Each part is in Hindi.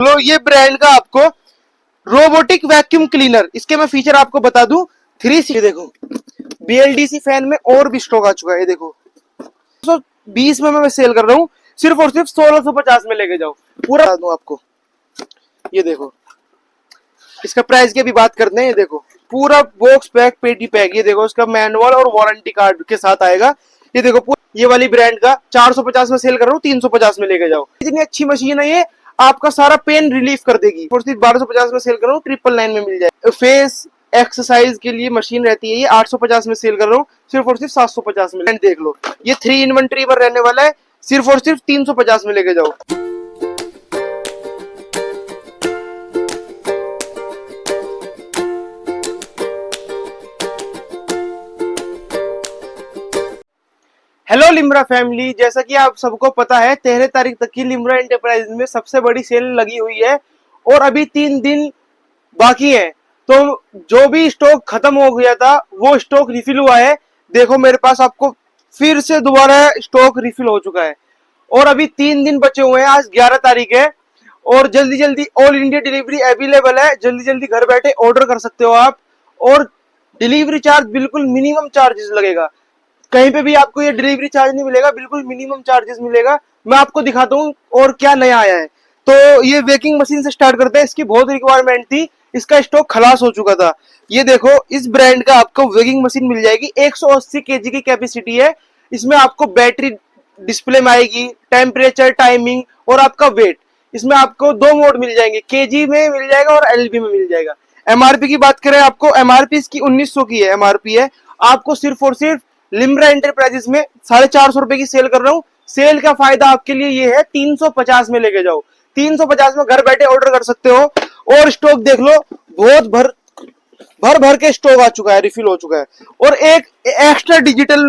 लो ये ब्रांड का आपको रोबोटिक वैक्यूम क्लीनर, इसके मैं फीचर आपको बता दूं। 3 देखो BLDC फैन में और भी स्टॉक आ चुका है। ये देखो 20 में मैं सेल कर रहा हूँ, सिर्फ और सिर्फ 1650 में लेके जाओ। पूरा बता दूं आपको। ये देखो इसका प्राइस की भी बात करते हैं। ये देखो पूरा बॉक्स पैक पेटी पैक, ये देखो इसका मैनुअल और वारंटी कार्ड के साथ आएगा। ये देखो ये वाली ब्रांड का 450 में सेल कर रहा हूँ, 350 में लेके जाओ। इतनी अच्छी मशीन है ये, आपका सारा पेन रिलीफ कर देगी। और सिर्फ 1250 में सेल कर रहा हूँ, 999 में मिल जाए। फेस एक्सरसाइज के लिए मशीन रहती है ये, 850 में सेल कर रहा हूँ, सिर्फ और सिर्फ 750 में। देख लो ये 3-in-1 ट्रिमर रहने वाला है, सिर्फ और सिर्फ 350 में लेके जाओ। हेलो लिम्रा फैमिली, जैसा कि आप सबको पता है 13 तारीख तक की लिम्रा एंटरप्राइज में सबसे बड़ी सेल लगी हुई है और अभी 3 दिन बाकी है। तो जो भी स्टॉक खत्म हो गया था वो स्टॉक रिफिल हुआ है। देखो मेरे पास आपको फिर से दोबारा स्टॉक रिफिल हो चुका है और अभी 3 दिन बचे हुए हैं। आज 11 तारीख है और जल्दी जल्दी ऑल इंडिया डिलीवरी अवेलेबल है। जल्दी जल्दी घर बैठे ऑर्डर कर सकते हो आप, और डिलीवरी चार्ज बिल्कुल मिनिमम चार्जेस लगेगा। कहीं पे भी आपको ये डिलीवरी चार्ज नहीं मिलेगा, बिल्कुल मिनिमम चार्जेस मिलेगा। मैं आपको दिखाता हूँ और क्या नया आया है। तो ये वेकिंग मशीन से स्टार्ट करते हैं। इसकी बहुत रिक्वायरमेंट थी, इसका स्टॉक खलास हो चुका था। ये देखो इस ब्रांड का आपको वेकिंग मशीन मिल जाएगी। 180 केजी की कैपेसिटी है। इसमें आपको बैटरी डिस्प्ले में आएगी, टेम्परेचर, टाइमिंग और आपका वेट। इसमें आपको 2 मोड मिल जाएंगे, केजी में मिल जाएगा और एलबी में मिल जाएगा। एमआरपी की बात करें, आपको एमआरपी इसकी 1900 की है एमआरपी है। आपको सिर्फ और सिर्फ लिम्रा एंटरप्राइजेस में 450 रुपए की सेल कर रहा हूँ। सेल का फायदा आपके लिए ये है, 350 में लेके जाओ। 350 में घर बैठे ऑर्डर कर सकते हो। और स्टॉक देख लो, बहुत भर भर के स्टॉक आ चुका है, रिफिल हो चुका है। और एक एक्स्ट्रा डिजिटल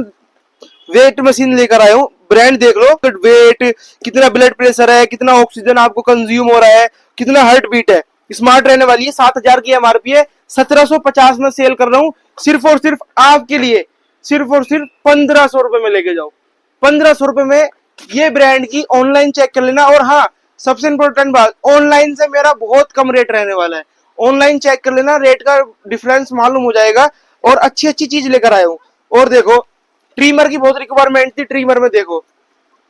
वेट मशीन लेकर आया हूँ। ब्रांड देख लो, वेट कितना, ब्लड प्रेशर है, कितना ऑक्सीजन आपको कंज्यूम हो रहा है, कितना हार्ट बीट है। स्मार्ट रहने वाली है। 7000 की एमआरपी है, 1750 में सेल कर रहा हूँ, सिर्फ और सिर्फ आपके लिए। सिर्फ और सिर्फ 1500 रुपए में लेके जाओ। 1500 रुपए में ये ब्रांड की ऑनलाइन चेक कर लेना। और हाँ, सबसे इंपॉर्टेंट बात, ऑनलाइन से मेरा बहुत कम रेट रहने वाला है। ऑनलाइन चेक कर लेना, रेट का डिफरेंस मालूम हो जाएगा। और अच्छी अच्छी चीज लेकर आया हूँ। और देखो ट्रिमर की बहुत रिक्वायरमेंट थी। ट्रिमर में देखो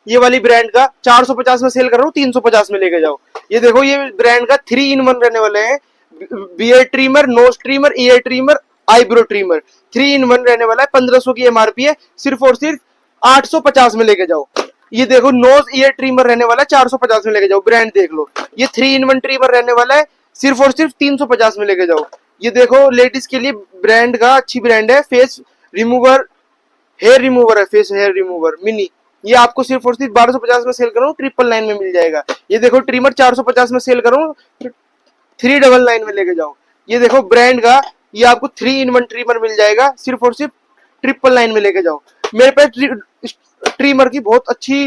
ये वाली ब्रांड का 450 में सेल कर रहा हूँ, 350 में लेके जाओ। ये देखो ये ब्रांड का 3-in-1 रहने वाले हैं। Beard trimmer, nose trimmer, ear trimmer, eyebrow trimmer, 3-in-1 रहने वाला है। 1500 की एमआरपी है, सिर्फ और सिर्फ 850 में लेके जाओ। ये देखो नोज ईयर ट्रिमर रहने वाला है, 450 में लेके जाओ। ब्रांड देख लो, ये 3-in-1 ट्रिमर रहने वाला है, सिर्फ और सिर्फ 350 में लेके जाओ। ये देखो लेडीज के लिए ब्रांड का अच्छी ब्रांड है, फेस रिमूवर, हेयर रिमूवर है, फेस हेयर रिमूवर मिनी। ये आपको सिर्फ और सिर्फ 1250 में सेल करूँ, 999 में मिल जाएगा। ये देखो ट्रिमर 450 में सेल करूँ, 399 में लेके जाओ। ये देखो ब्रांड का ये आपको 3-in-1 ट्रिमर मिल जाएगा, सिर्फ और सिर्फ 999 में लेके जाओ। मेरे पास ट्रिमर की बहुत अच्छी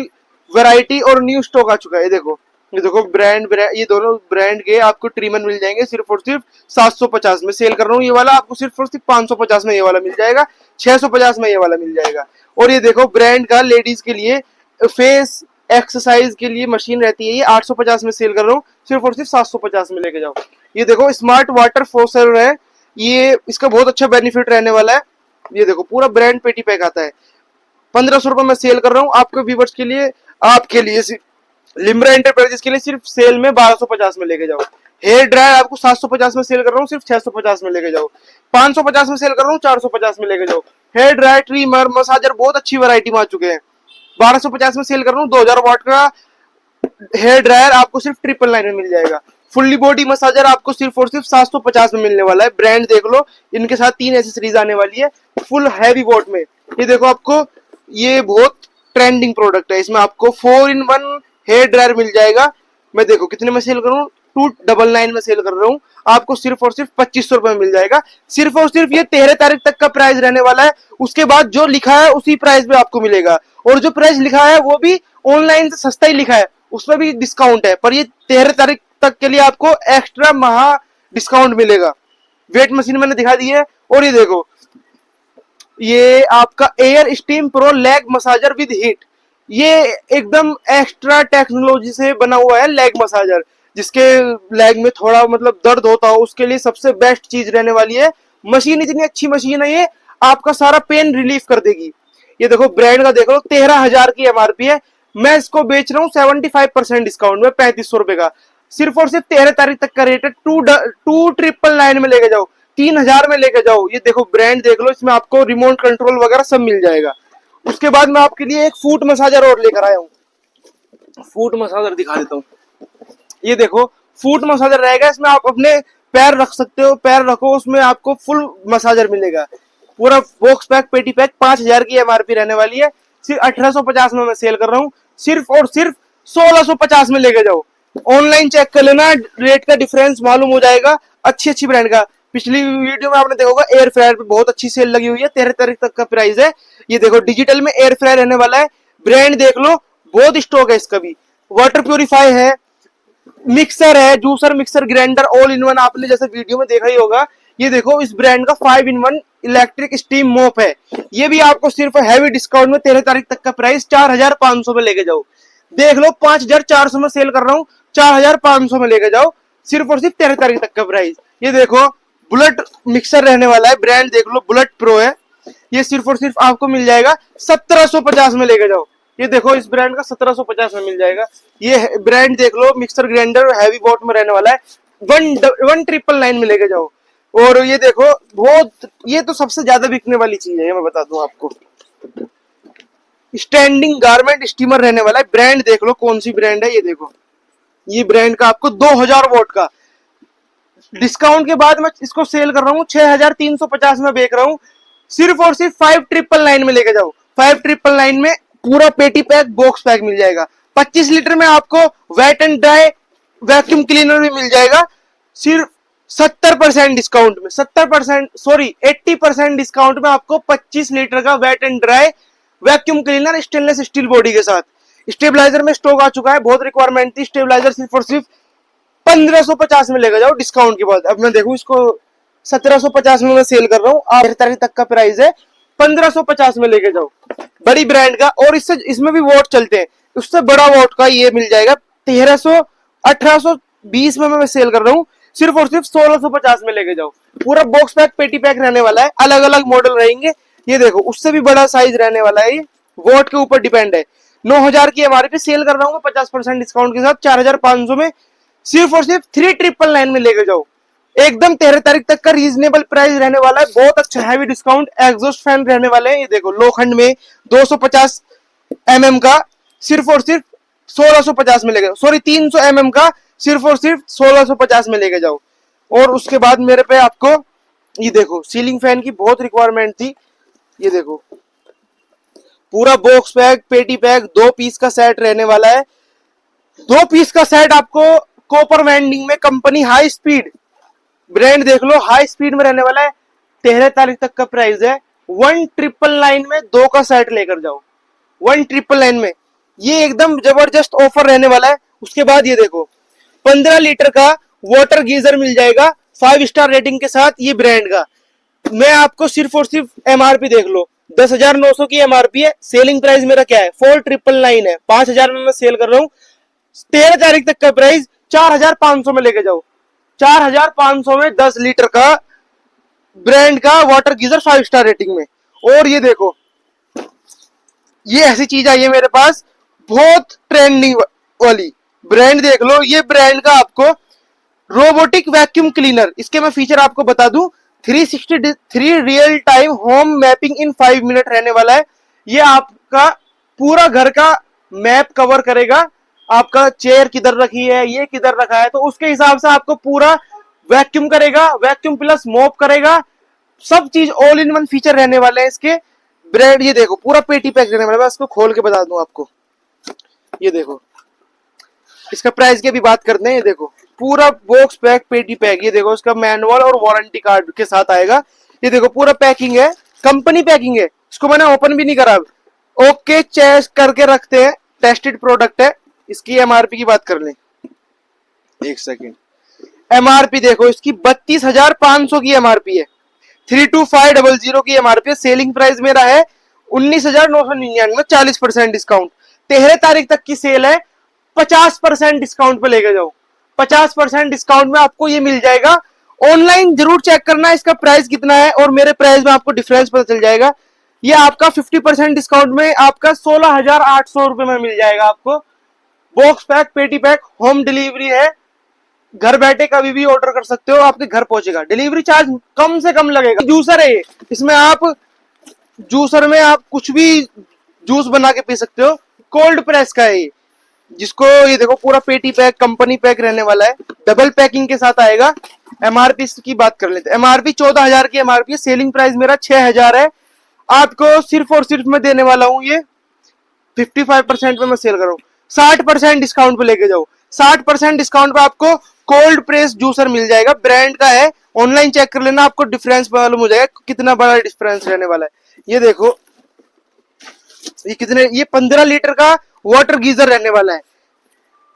वैरायटी और न्यू स्टॉक आ चुका है। ये देखो ब्रांड ये दोनों ब्रांड के आपको ट्रिमर मिल जाएंगे, सिर्फ और सिर्फ 750 में सेल कर रहा हूँ। ये वाला आपको सिर्फ और सिर्फ 550 में ये वाला मिल जाएगा, 650 में ये वाला मिल जाएगा। और ये देखो ब्रांड का लेडीज के लिए फेस एक्सरसाइज के लिए मशीन रहती है, ये 850 में सेल कर रहा हूँ, सिर्फ और सिर्फ 750 में लेके जाओ। ये देखो स्मार्ट वाटर फ्लोसर है, ये इसका बहुत अच्छा बेनिफिट रहने वाला है। ये देखो पूरा ब्रांड पेटी पैक आता है। 1500 रुपए में सेल कर रहा हूँ आपके व्यूवर्स के लिए, आपके लिए लिम्रा एंटरप्राइजेस के लिए सिर्फ सेल में 1250 में लेके जाओ। हेयर ड्रायर आपको 750 में सेल कर रहा हूँ, सिर्फ 650 में लेके जाओ। 550 में सेल कर रहा हूँ, 450 में लेके जाओ। हेयर ड्रायर, ट्रिमर, मसाजर बहुत अच्छी वैरायटी में आ चुके हैं। 1250 में सेल कर रहा हूँ, 2000 वाट का हेयर ड्रायर आपको सिर्फ 999 में मिल जाएगा। फुल्ली बॉडी मसाजर आपको सिर्फ और सिर्फ 750 में मिलने वाला है। ब्रांड देख लो, इनके साथ 3 एसेसरीज आने वाली है फुल हैवी वॉट में। ये देखो आपको ये बहुत ट्रेंडिंग प्रोडक्ट है। इसमें आपको 4-in-1 हेयर ड्रायर मिल जाएगा। मैं देखो कितने में सेल कर रहा हूँ, 299 में सेल कर रहा हूँ, आपको सिर्फ और सिर्फ 2500 रुपए में मिल जाएगा। सिर्फ और सिर्फ ये 13 तारीख तक का प्राइस रहने वाला है। उसके बाद जो लिखा है उसी प्राइस पे आपको मिलेगा, और जो प्राइस लिखा है वो भी ऑनलाइन से सस्ता ही लिखा है, उसमें भी डिस्काउंट है। पर ये 13 तारीख तक के लिए आपको एक्स्ट्रा महा डिस्काउंट मिलेगा। वेट मशीन मैंने दिखा दी है। और ये देखो ये आपका air steam pro leg massager with heat, ये एकदम एक्स्ट्रा टेक्नोलॉजी से बना हुआ है लेग मसाजर। जिसके लेग में थोड़ा मतलब दर्द होता हो उसके लिए सबसे बेस्ट चीज रहने वाली है। मशीन इतनी अच्छी मशीन है, ये आपका सारा पेन रिलीफ कर देगी। ये देखो ब्रांड का देख लो, 13,000 की एमआरपी है, मैं इसको बेच रहा हूँ 75% डिस्काउंट में 3500 रुपए का। सिर्फ और सिर्फ 13 तारीख तक का रेट है। 2,999 में लेके जाओ, 3,000 में लेके जाओ। ये देखो ब्रांड देख लो, इसमें आपको रिमोट कंट्रोल वगैरह सब मिल जाएगा। उसके बाद मैं आपके लिए एक फुट मसाजर और लेकर आया हूँ, फुट मसाजर दिखा देता हूँ। ये देखो फुट मसाजर रहेगा, इसमें आप अपने पैर रख सकते हो, पैर रखो उसमें, आपको फुल मसाजर मिलेगा। पूरा बॉक्स पैक पेटी पैक 5,000 की एमआरपी रहने वाली है, सिर्फ 1850 में मैं सेल कर रहा हूँ। सिर्फ और सिर्फ 1650 में लेके जाओ। ऑनलाइन चेक कर लेना, रेट का डिफरेंस मालूम हो जाएगा। अच्छी अच्छी ब्रांड का, पिछली वीडियो में आपने देखा होगा एयर फ्रायर पे बहुत अच्छी सेल लगी हुई है, 13 तारीख तक का प्राइस है। ये देखो डिजिटल में एयर फ्रायर रहने वाला है, ब्रांड देख लो, बहुत स्टॉक है इसका भी। वाटर प्योरीफाई है, मिक्सर है, juicer mixer grinder all in one, आपने जैसे वीडियो में देखा ही होगा। ये देखो इस ब्रांड का 5 in 1 इलेक्ट्रिक स्टीम मोप है, ये भी आपको सिर्फ हैवी डिस्काउंट में 13 तारीख तक का प्राइस 4,500 में लेके जाओ। देख लो 5,400 में सेल कर रहा हूँ, 4,500 में लेके जाओ, सिर्फ और सिर्फ 13 तारीख तक का प्राइस। ये देखो बुलेट मिक्सर रहने वाला है, ब्रांड देख लो बुलेट प्रो है, ये सिर्फ और सिर्फ आपको मिल जाएगा 1,750 में लेके जाओ। ये देखो इस ब्रांड का 1,750 में मिल जाएगा। ये ब्रांड देख लो मिक्सर ग्राइंडर हैवी वॉट में रहने वाला है, 1,999 में लेके जाओ। और ये देखो बहुत, ये तो सबसे ज्यादा बिकने वाली चीज है, मैं बता दूं आपको, स्टैंडिंग गारमेंट स्टीमर रहने वाला है, ब्रांड देख लो कौन सी ब्रांड है। ये देखो ये ब्रांड का आपको 2,000 वॉट का डिस्काउंट के बाद मैं इसको सेल कर रहा हूँ 6,350 में बेच रहा हूँ। सिर्फ और सिर्फ 5,999 में लेके जाओ। 5,999 में पूरा पेटी पैक बॉक्स पैक मिल जाएगा। 25 लीटर में आपको wet and dry vacuum cleaner भी मिल जाएगा, सिर्फ 70% डिस्काउंट में, 70% सॉरी 80% डिस्काउंट में आपको 25 लीटर का wet and dry vacuum cleaner stainless steel body के साथ। स्टेबलाइजर में स्टॉक आ चुका है, बहुत रिक्वायरमेंट थी, स्टेबलाइजर सिर्फ और सिर्फ 1,550 में लेकर जाओ डिस्काउंट के बाद। अब मैं देखूं इसको 1,750 में मैं सेल कर रहा हूँ, 8 तारीख तक का प्राइस है, 1,550 में लेके जाओ, बड़ी ब्रांड का। और इससे इसमें भी वोट चलते हैं, उससे बड़ा वोट का ये मिल जाएगा 1,820 में मैं सेल कर रहा हूँ, सिर्फ और सिर्फ 1,650 में लेके जाओ। पूरा बॉक्स पैक पेटी पैक रहने वाला है, अलग अलग मॉडल रहेंगे। ये देखो उससे भी बड़ा साइज रहने वाला है, ये वोट के ऊपर डिपेंड है। 9,000 की एमआरपी सेल कर रहा हूँ 50% डिस्काउंट के साथ 4,500 में, सिर्फ और सिर्फ 3,999 में लेके जाओ। एकदम 13 तारीख तक का रीजनेबल प्राइस रहने वाला है, बहुत अच्छा हैवी डिस्काउंट। एग्जॉस्ट फैन रहने वाले हैं, ये देखो लोखंड में 250 mm का, सिर्फ और सिर्फ 1,650 में लेके जाओ, सॉरी 300 mm का, सिर्फ और सिर्फ 1,650 में लेके जाओ। और उसके बाद मेरे पे आपको ये देखो सीलिंग फैन की बहुत रिक्वायरमेंट थी, ये देखो पूरा बॉक्स पैक पेटी पैक 2 पीस का सेट रहने वाला है। 2 पीस का सेट आपको कॉपर वेंडिंग में कंपनी हाई स्पीड, ब्रांड देख लो हाई स्पीड में रहने वाला है। 13 तारीख तक का प्राइस है 1,999 में 2 का सेट लेकर जाओ, 1,999 में, ये एकदम जबरदस्त ऑफर रहने वाला है। उसके बाद ये देखो 15 लीटर का वाटर गीजर मिल जाएगा 5 स्टार रेटिंग के साथ, ये ब्रांड का। मैं आपको सिर्फ और सिर्फ एमआरपी देख लो 10,900 की एमआरपी है, सेलिंग प्राइस मेरा क्या है 4,999 है, 5,000 में मैं सेल कर रहा हूँ। 13 तारीख तक का प्राइस 4,500 में लेके जाओ, 4,500 में 10 लीटर का ब्रांड का वाटर गीजर 5 स्टार रेटिंग में। और ये देखो ये ऐसी चीज आई है मेरे पास बहुत ट्रेंडिंग वाली, ब्रांड देख लो, ये ब्रांड का आपको रोबोटिक वैक्यूम क्लीनर, इसके मैं फीचर आपको बता दूं, 363 रियल टाइम होम मैपिंग इन 5 मिनट रहने वाला है। ये आपका पूरा घर का मैप कवर करेगा, आपका चेयर किधर रखी है, ये किधर रखा है, तो उसके हिसाब से आपको पूरा वैक्यूम करेगा, वैक्यूम प्लस मॉप करेगा, सब चीज ऑल इन वन फीचर रहने वाले हैं इसके। ब्रांड ये देखो पूरा पेटी पैक रहने वाला है, मैं इसको खोल के बता दूं आपको। ये देखो इसका प्राइस की भी बात करते हैं, ये देखो पूरा बॉक्स पैक पेटी पैक, ये देखो इसका मैनुअल और वारंटी कार्ड के साथ आएगा। ये देखो पूरा पैकिंग है, कंपनी पैकिंग है, इसको मैंने ओपन भी नहीं करा। ओके चेक करके रखते हैं, टेस्टेड प्रोडक्ट है। इसकी एमआरपी की बात कर लें, एक सेकेंड, एमआरपी देखो इसकी 32,500 की एमआरपी है, 32,500 की एमआरपी है। सेलिंग प्राइस मेरा है 19,999 में 40% डिस्काउंट। 13 तारीख तक की सेल है, 50% डिस्काउंट पे लेके जाओ, 50% डिस्काउंट में आपको ये मिल जाएगा। ऑनलाइन जरूर चेक करना इसका प्राइस कितना है और मेरे प्राइस में आपको डिफरेंस पता चल जाएगा। ये आपका 50% डिस्काउंट में आपका 16,800 रुपए में मिल जाएगा आपको। बॉक्स पैक, पेटी पैक, होम डिलीवरी है, घर बैठे कभी भी ऑर्डर कर सकते हो, आपके घर पहुंचेगा। डिलीवरी चार्ज कम से कम लगेगा। जूसर है ये, इसमें आप जूसर में आप कुछ भी जूस बना के पी सकते हो। कोल्ड प्रेस का है ये, जिसको ये देखो पूरा पेटी पैक, कंपनी पैक रहने वाला है, डबल पैकिंग के साथ आएगा। एमआरपी की बात कर लेते हैं। एमआरपी 14,000 की एमआरपी है, सेलिंग प्राइस मेरा 6,000 है। आपको सिर्फ और सिर्फ मैं देने वाला हूं ये 55% पे मैं सेल कर रहा हूँ। 60% डिस्काउंट पे लेके जाओ। 60% डिस्काउंट पे आपको कोल्ड प्रेस जूसर मिल जाएगा, ब्रांड का है। ऑनलाइन चेक कर लेना, आपको डिफरेंस मालूम हो जाएगा कितना बड़ा डिफरेंस रहने वाला है। ये देखो ये 15 लीटर का वाटर गीजर रहने वाला है।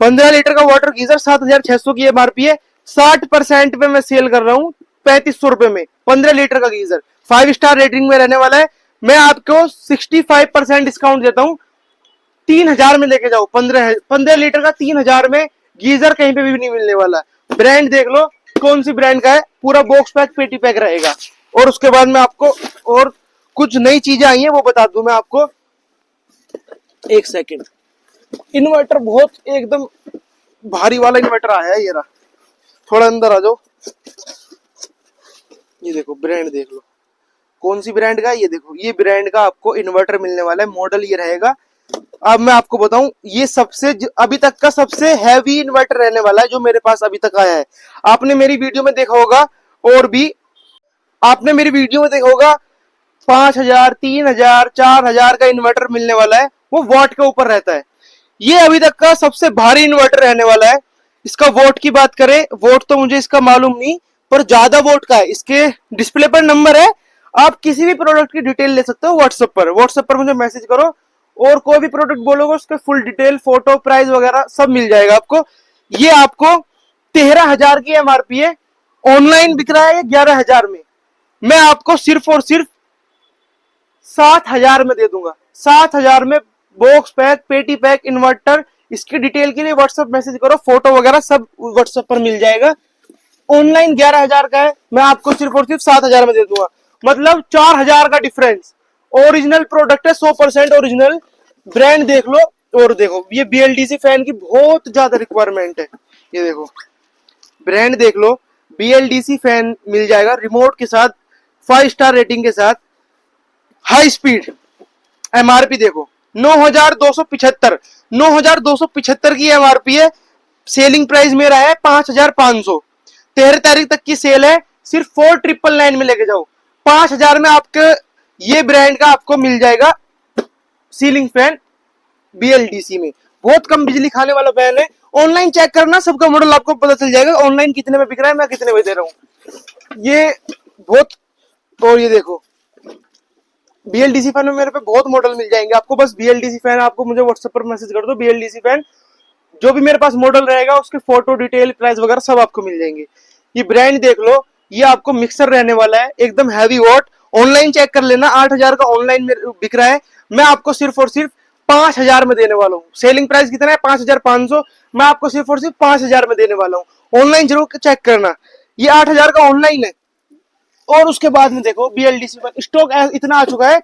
15 लीटर का वाटर गीजर 7,600 की एमआरपी है। 60% पे मैं सेल कर रहा हूँ 3,500 रुपए में। 15 लीटर का गीजर 5 स्टार रेटिंग में रहने वाला है। मैं आपको 65% डिस्काउंट देता हूँ, 3,000 में लेके जाओ। 15 लीटर का 3,000 में गीजर कहीं पे भी नहीं मिलने वाला। ब्रांड देख लो कौन सी ब्रांड का है, पूरा बॉक्स पैक, पेटी पैक रहेगा। और उसके बाद में आपको और कुछ नई चीजें आई हैं वो बता दूं मैं आपको। एक सेकंड, इन्वर्टर बहुत एकदम भारी वाला इन्वर्टर आया है। ये रहा, थोड़ा अंदर आ जाओ। ये देखो ब्रांड देख लो कौन सी ब्रांड का है। ये देखो ये ब्रांड का आपको इन्वर्टर मिलने वाला है। मॉडल ये रहेगा। अब मैं आपको बताऊं, ये सबसे अभी तक का सबसे हैवी इन्वर्टर रहने वाला है जो मेरे पास अभी तक आया है। आपने मेरी वीडियो में देखा होगा, और भी आपने मेरी वीडियो में देखा होगा 5,000, 3,000, 4,000 का इन्वर्टर मिलने वाला है, वो वॉट के ऊपर रहता है। ये अभी तक का सबसे भारी इन्वर्टर रहने वाला है। इसका वोट की बात करें, वोट तो मुझे इसका मालूम नहीं, पर ज्यादा वोट का है। इसके डिस्प्ले पर नंबर है, आप किसी भी प्रोडक्ट की डिटेल ले सकते हो व्हाट्सएप पर। व्हाट्सएप पर मुझे मैसेज करो और कोई भी प्रोडक्ट बोलोगे उसके फुल डिटेल, फोटो, प्राइस वगैरह सब मिल जाएगा आपको। ये आपको 13,000 की एमआरपी है, ऑनलाइन बिक रहा है 11,000 में। मैं आपको सिर्फ और सिर्फ 7,000 में दे दूंगा। 7,000 में बॉक्स पैक, पेटी पैक, इन्वर्टर। इसकी डिटेल के लिए व्हाट्सएप मैसेज करो, फोटो वगैरह सब व्हाट्सएप पर मिल जाएगा। ऑनलाइन 11,000 का है, मैं आपको सिर्फ और सिर्फ 7,000 में दे दूंगा। मतलब 4,000 का डिफरेंस। ओरिजिनल प्रोडक्ट है, 100% ओरिजिनल। ब्रांड देख लो। और देखो ये बीएलडीसी फैन की बहुत ज्यादा रिक्वायरमेंट है। ये देखो ब्रांड देख लो, बीएलडीसी फैन मिल जाएगा रिमोट के साथ, 5 स्टार रेटिंग के साथ, हाई स्पीड। एमआरपी देखो 9,275, 9,275 की एमआरपी है। सेलिंग प्राइस मेरा है 5,500। 13 तारीख तक की सेल है। सिर्फ 4,999 में लेके जाओ। 5,000 में आपके ये ब्रांड का आपको मिल जाएगा सीलिंग फैन बीएलडीसी में। बहुत कम बिजली खाने वाला फैन है। ऑनलाइन चेक करना, सबका मॉडल आपको पता चल जाएगा ऑनलाइन कितने में बिक रहा है, मैं कितने में दे रहा हूँ। ये बहुत, और ये देखो बीएलडीसी फैन में मेरे पे बहुत मॉडल मिल जाएंगे आपको। बस बीएलडीसी फैन आपको मुझे व्हाट्सएप पर मैसेज कर दो। बीएलडीसी फैन जो भी मेरे पास मॉडल रहेगा उसके फोटो, डिटेल, प्राइस वगैरह सब आपको मिल जाएंगे। ये ब्रांड देख लो, ये आपको मिक्सर रहने वाला है, एकदम हैवी वॉट। ऑनलाइन चेक कर लेना, 8,000 का ऑनलाइन में बिक रहा है। मैं आपको सिर्फ और सिर्फ 5,000 में देने वाला हूँ। सेलिंग प्राइस कितना है 5,500, मैं आपको सिर्फ और सिर्फ 5,000 में देने वाला हूँ। ऑनलाइन जरूर चेक करना। ये 8,000 का ऑनलाइन है। और उसके बाद में देखो बीएलडीसी पर स्टॉक इतना आ चुका है,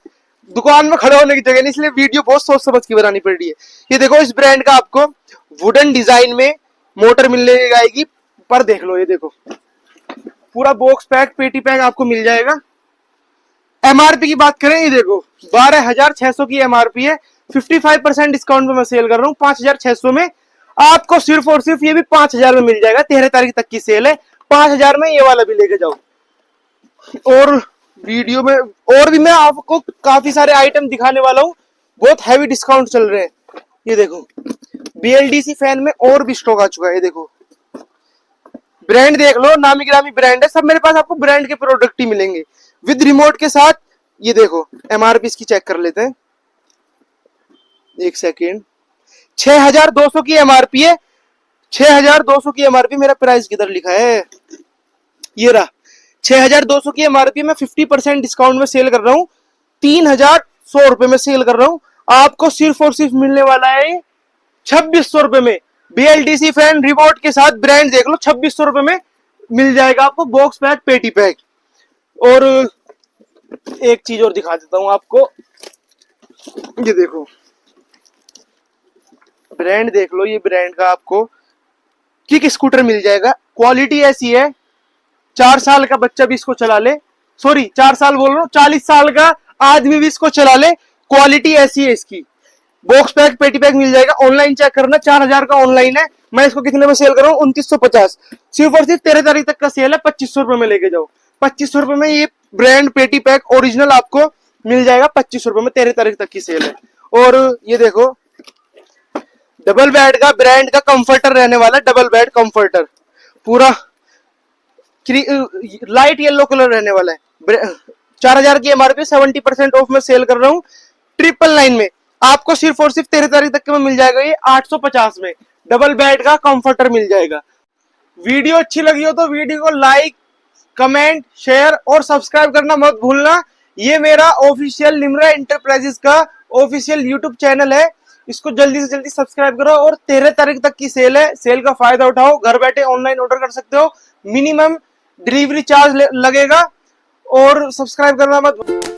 दुकान में खड़े होने की जगह नहीं, इसलिए वीडियो बहुत सोच समझ की बनानी पड़ रही है। ये देखो इस ब्रांड का आपको वुडन डिजाइन में मोटर मिलने आएगी, पर देख लो ये देखो पूरा बॉक्स पैक, पेटी पैक आपको मिल जाएगा। एमआरपी की बात करें, ये देखो 12,600 की एमआरपी है। 55% डिस्काउंट पे मैं सेल कर रहा हूँ 5,600 में। आपको सिर्फ और सिर्फ ये भी 5,000 में मिल जाएगा। 13 तारीख तक की सेल है। 5,000 में ये वाला भी लेके जाओ। और वीडियो में और भी मैं आपको काफी सारे आइटम दिखाने वाला हूँ, बहुत हैवी डिस्काउंट चल रहे हैं। ये देखो बीएलडीसी फैन में और भी स्टॉक आ चुका है। ये देखो ब्रांड देख लो, नामी गिरामी ब्रांड है। सब मेरे पास आपको ब्रांड के प्रोडक्ट ही मिलेंगे विद रिमोट के साथ। ये देखो एमआरपी इसकी चेक कर लेते हैं, एक सेकेंड। 6,200 की एमआरपी है। 6,200 की एमआरपी। मेरा प्राइस किधर लिखा है, ये रहा। 6,200 की एमआरपी में 50% डिस्काउंट में सेल कर रहा हूँ। 3,100 रुपए में सेल कर रहा हूँ। आपको सिर्फ और सिर्फ मिलने वाला है 2,600 रुपए में। BLDC फैन रिमोट के साथ ब्रांड देख लो, 2600 रुपए में मिल जाएगा आपको बॉक्स पैक पेटी पैक। और एक चीज और दिखा देता हूं आपको, ये देखो ब्रांड देख लो, ये ब्रांड का आपको किक स्कूटर मिल जाएगा। क्वालिटी ऐसी है 4 साल का बच्चा भी इसको चला ले, सॉरी 4 साल बोल रहा हूं, 40 साल का आदमी भी इसको चला ले, क्वालिटी ऐसी है इसकी। बॉक्स पैक पेटी पैक मिल जाएगा। ऑनलाइन चेक करना, 4000 का ऑनलाइन है। मैं इसको कितने में सेल कर रहा हूँ, 2950। सिर्फ और सिर्फ 13 तारीख तक का सेल है, 2500 रुपए में लेके जाओ। 2500 रुपए में ये ब्रांड पेटी पैक ओरिजिनल आपको मिल जाएगा, 2500 रुपए में 13 तारीख तक की सेल है। और ये देखो डबल बेड का ब्रांड का कंफर्टर रहने वाला, डबल बेड कंफर्टर पूरा लाइट येलो कलर रहने वाला है। 4000 की एमआरपी 70% ऑफ में सेल कर रहा हूँ 999 में। आपको सिर्फ और सिर्फ 13 तारीख तक के में मिल जाएगा ये 850 में। डबल बेड का कंफर्टर मिल जाएगा। वीडियो अच्छी लगी हो तो वीडियो को लाइक, कमेंट, शेयर और सब्सक्राइब करना मत भूलना। ये मेरा ऑफिशियल लिम्रा एंटरप्राइजेस का ऑफिशियल यूट्यूब चैनल है, इसको जल्दी से जल्दी सब्सक्राइब करो। और 13 तारीख तक की सेल है, सेल का फायदा उठाओ। घर बैठे ऑनलाइन ऑर्डर कर सकते हो, मिनिमम डिलीवरी चार्ज लगेगा। और सब्सक्राइब करना मत